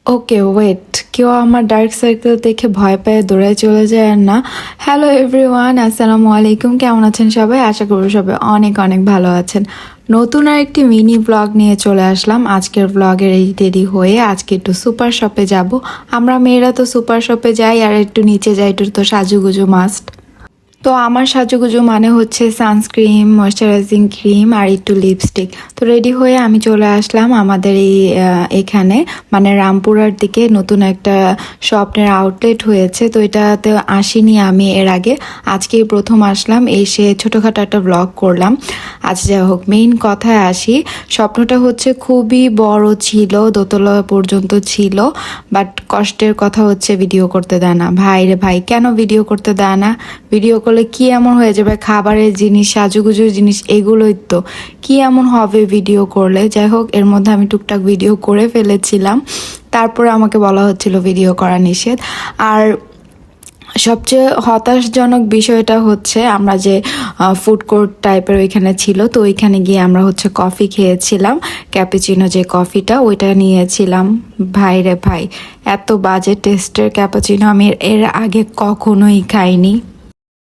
Okay wait, কেউ আমার dark circle দেখে ভয় পেয়ে দৌড়ায় চলে যায় আর না। হ্যালো এভরিওয়ান, আসসালামু আলাইকুম। কেমন আছেন সবাই? আশা করব সবাই অনেক অনেক ভালো আছেন। নতুন আর একটি মিনি ব্লগ নিয়ে চলে আসলাম। আজকের ব্লগের এই রেডি হয়ে আজকে একটু সুপার শপে যাব। আমরা মেয়েরা তো সুপার শপে যাই, আর একটু নিচে যাই, একটু তো সাজুগুজু মাস্ট। তো আমার সাজুগুজু মানে হচ্ছে সানস্ক্রিন, ময়শ্চারাইজিং ক্রিম আর একটু লিপস্টিক। তো রেডি হয়ে আমি চলে আসলাম আমাদের এখানে, মানে রামপুরার দিকে নতুন একটা শপের আউটলেট হয়েছে। তো এটাতে আসিনি আমি এর আগে, আজকেই প্রথম আসলাম। এসে ছোটোখাটো একটা ব্লগ করলাম। আচ্ছা যাই হোক, মেইন কথায় আসি। স্বপ্নটা হচ্ছে খুবই বড় ছিল, দোতলা পর্যন্ত ছিল, বাট কষ্টের কথা হচ্ছে ভিডিও করতে দেয় না। ভাই রে ভাই, কেন ভিডিও করতে দেয় না? ভিডিও করলে কি এমন হয়ে যাবে? খাবারের জিনিস, সাজুগুজুর জিনিস, এগুলোই তো। কি এমন হবে ভিডিও করলে? যাই হোক, এর মধ্যে আমি টুকটাক ভিডিও করে ফেলেছিলাম। তারপরে আমাকে বলা হচ্ছিল ভিডিও করা নিষেধ। আর সবচেয়ে হতাশজনক বিষয়টা হচ্ছে, আমরা যে ফুড কোর্ট টাইপের ওইখানে ছিল, তো ওইখানে গিয়ে আমরা হচ্ছে কফি খেয়েছিলাম। ক্যাপুচিনো যে কফিটা, ওইটা নিয়েছিলাম। ভাই রে ভাই, এত বাজে টেস্টের ক্যাপুচিনো আমি এর আগে কখনোই খাইনি।